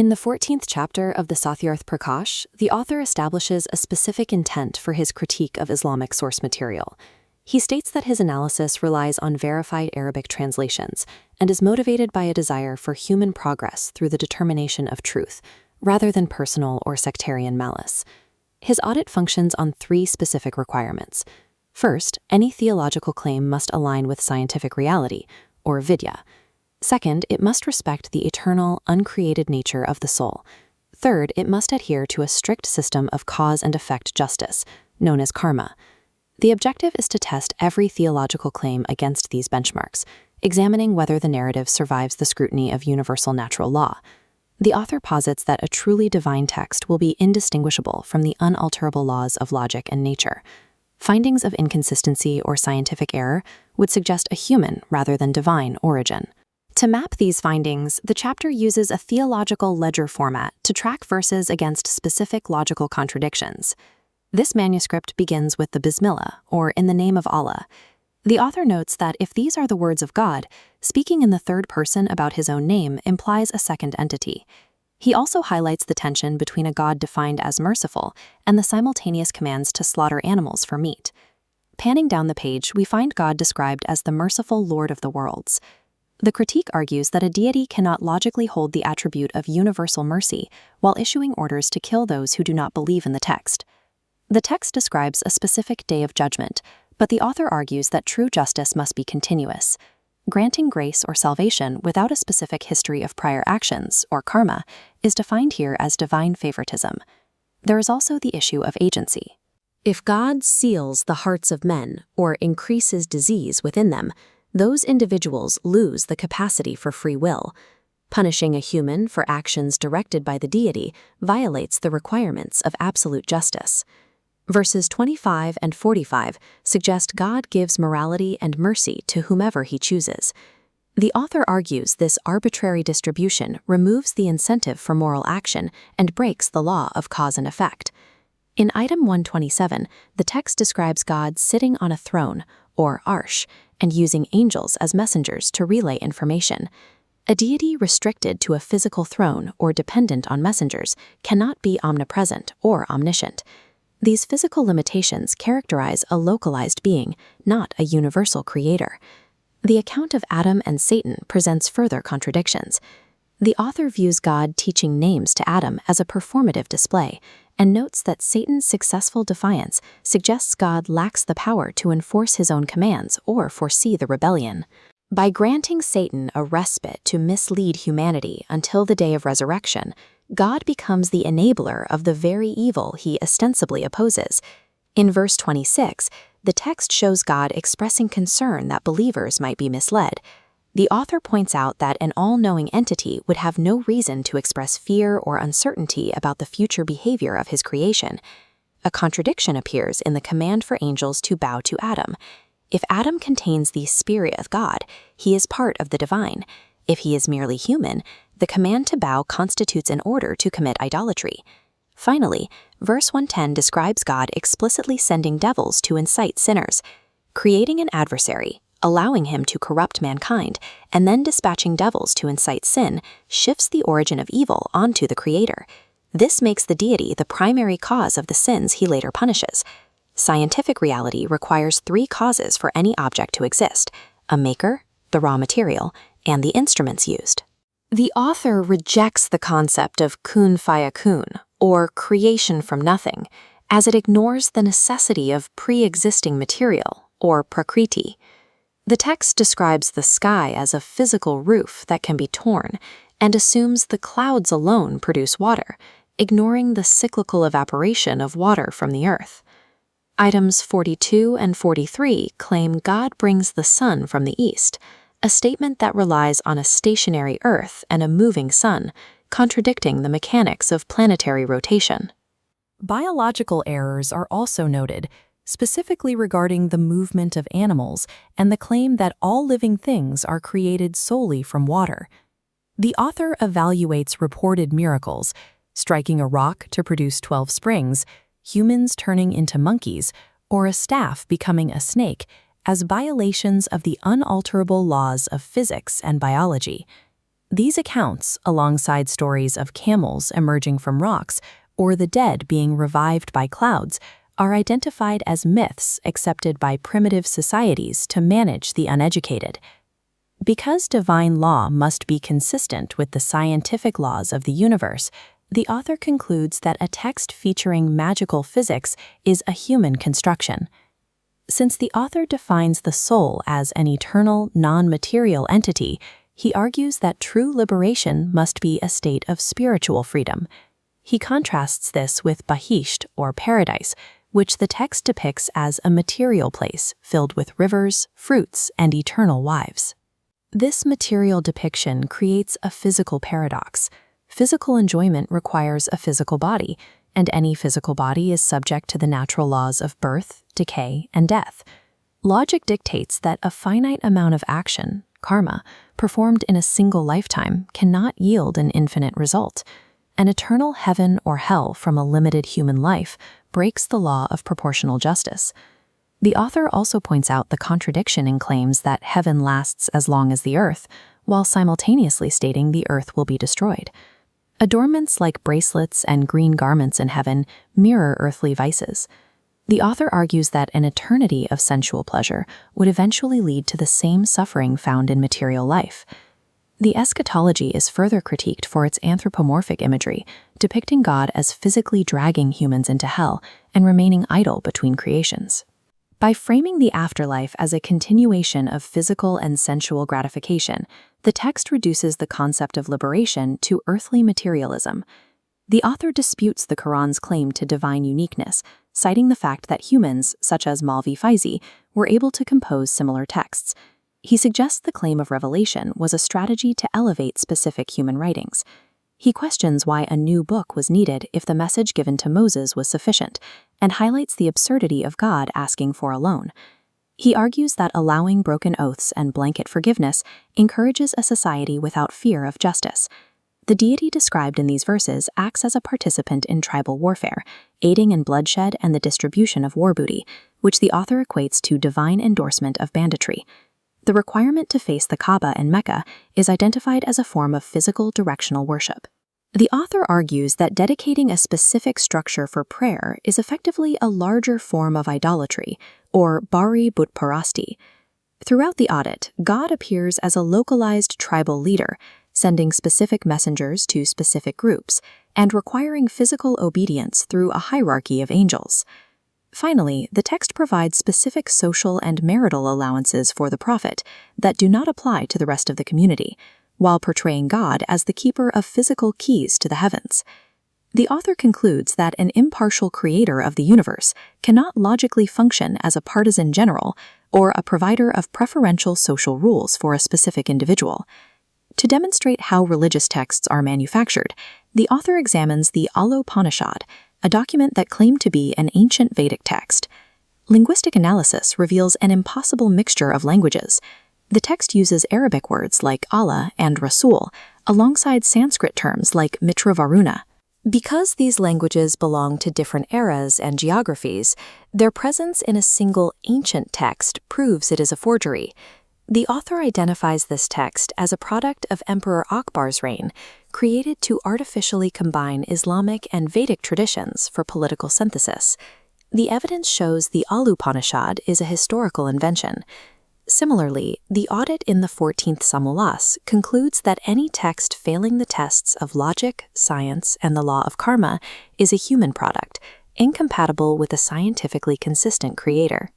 In the 14th chapter of the Satyarth Prakash, the author establishes a specific intent for his critique of Islamic source material. He states that his analysis relies on verified Arabic translations and is motivated by a desire for human progress through the determination of truth, rather than personal or sectarian malice. His audit functions on three specific requirements. First, any theological claim must align with scientific reality, or vidya. Second, it must respect the eternal, uncreated nature of the soul. Third, it must adhere to a strict system of cause and effect justice, known as karma. The objective is to test every theological claim against these benchmarks, examining whether the narrative survives the scrutiny of universal natural law. The author posits that a truly divine text will be indistinguishable from the unalterable laws of logic and nature. Findings of inconsistency or scientific error would suggest a human rather than divine origin. To map these findings, the chapter uses a theological ledger format to track verses against specific logical contradictions. This manuscript begins with the Bismillah, or in the name of Allah. The author notes that if these are the words of God, speaking in the third person about his own name implies a second entity. He also highlights the tension between a God defined as merciful and the simultaneous commands to slaughter animals for meat. Panning down the page, we find God described as the merciful Lord of the worlds. The critique argues that a deity cannot logically hold the attribute of universal mercy while issuing orders to kill those who do not believe in the text. The text describes a specific day of judgment, but the author argues that true justice must be continuous. Granting grace or salvation without a specific history of prior actions, or karma, is defined here as divine favoritism. There is also the issue of agency. If God seals the hearts of men or increases disease within them, those individuals lose the capacity for free will. Punishing a human for actions directed by the deity violates the requirements of absolute justice. Verses 25 and 45 suggest God gives morality and mercy to whomever he chooses. The author argues this arbitrary distribution removes the incentive for moral action and breaks the law of cause and effect. In item 127, the text describes God sitting on a throne, or Arsh, and using angels as messengers to relay information. A deity restricted to a physical throne or dependent on messengers cannot be omnipresent or omniscient. These physical limitations characterize a localized being, not a universal creator. The account of Adam and Satan presents further contradictions. The author views God teaching names to Adam as a performative display, and notes that Satan's successful defiance suggests God lacks the power to enforce his own commands or foresee the rebellion. By granting Satan a respite to mislead humanity until the day of resurrection, God becomes the enabler of the very evil he ostensibly opposes. In verse 26, the text shows God expressing concern that believers might be misled. The author points out that an all-knowing entity would have no reason to express fear or uncertainty about the future behavior of his creation. A contradiction appears in the command for angels to bow to Adam. If Adam contains the spirit of God, he is part of the divine. If he is merely human, the command to bow constitutes an order to commit idolatry. Finally, verse 110 describes God explicitly sending devils to incite sinners, creating an adversary, allowing him to corrupt mankind, and then dispatching devils to incite sin, shifts the origin of evil onto the Creator. This makes the deity the primary cause of the sins he later punishes. Scientific reality requires three causes for any object to exist: a maker, the raw material, and the instruments used. The author rejects the concept of kun fayakun, or creation from nothing, as it ignores the necessity of pre-existing material, or prakriti. The text describes the sky as a physical roof that can be torn, and assumes the clouds alone produce water, ignoring the cyclical evaporation of water from the earth. Items 42 and 43 claim God brings the sun from the east, a statement that relies on a stationary earth and a moving sun, contradicting the mechanics of planetary rotation. Biological errors are also noted, specifically regarding the movement of animals and the claim that all living things are created solely from water. The author evaluates reported miracles, striking a rock to produce 12 springs, humans turning into monkeys, or a staff becoming a snake, as violations of the unalterable laws of physics and biology. These accounts, alongside stories of camels emerging from rocks or the dead being revived by clouds, are identified as myths accepted by primitive societies to manage the uneducated. Because divine law must be consistent with the scientific laws of the universe, the author concludes that a text featuring magical physics is a human construction. Since the author defines the soul as an eternal, non-material entity, he argues that true liberation must be a state of spiritual freedom. He contrasts this with Bahisht, or paradise, which the text depicts as a material place filled with rivers, fruits, and eternal wives. This material depiction creates a physical paradox. Physical enjoyment requires a physical body, and any physical body is subject to the natural laws of birth, decay, and death. Logic dictates that a finite amount of action, karma, performed in a single lifetime cannot yield an infinite result. An eternal heaven or hell from a limited human life breaks the law of proportional justice. The author also points out the contradiction in claims that heaven lasts as long as the earth, while simultaneously stating the earth will be destroyed. Adornments like bracelets and green garments in heaven mirror earthly vices. The author argues that an eternity of sensual pleasure would eventually lead to the same suffering found in material life. The eschatology is further critiqued for its anthropomorphic imagery, depicting God as physically dragging humans into hell and remaining idle between creations. By framing the afterlife as a continuation of physical and sensual gratification, the text reduces the concept of liberation to earthly materialism. The author disputes the Quran's claim to divine uniqueness, citing the fact that humans, such as Malvi Faizi, were able to compose similar texts. He suggests the claim of revelation was a strategy to elevate specific human writings. He questions why a new book was needed if the message given to Moses was sufficient, and highlights the absurdity of God asking for a loan. He argues that allowing broken oaths and blanket forgiveness encourages a society without fear of justice. The deity described in these verses acts as a participant in tribal warfare, aiding in bloodshed and the distribution of war booty, which the author equates to divine endorsement of banditry. The requirement to face the Kaaba in Mecca is identified as a form of physical directional worship. The author argues that dedicating a specific structure for prayer is effectively a larger form of idolatry, or Bari Butparasti. Throughout the Audit, God appears as a localized tribal leader, sending specific messengers to specific groups, and requiring physical obedience through a hierarchy of angels. Finally, the text provides specific social and marital allowances for the prophet that do not apply to the rest of the community, while portraying God as the keeper of physical keys to the heavens. The author concludes that an impartial creator of the universe cannot logically function as a partisan general or a provider of preferential social rules for a specific individual. To demonstrate how religious texts are manufactured, the author examines the Upanishad, a document that claimed to be an ancient Vedic text. Linguistic analysis reveals an impossible mixture of languages. The text uses Arabic words like Allah and Rasul, alongside Sanskrit terms like Mitra Varuna. Because these languages belong to different eras and geographies, their presence in a single ancient text proves it is a forgery. The author identifies this text as a product of Emperor Akbar's reign, created to artificially combine Islamic and Vedic traditions for political synthesis. The evidence shows the Upanishad is a historical invention. Similarly, the Audit in the 14th Samulas concludes that any text failing the tests of logic, science, and the law of karma is a human product, incompatible with a scientifically consistent creator.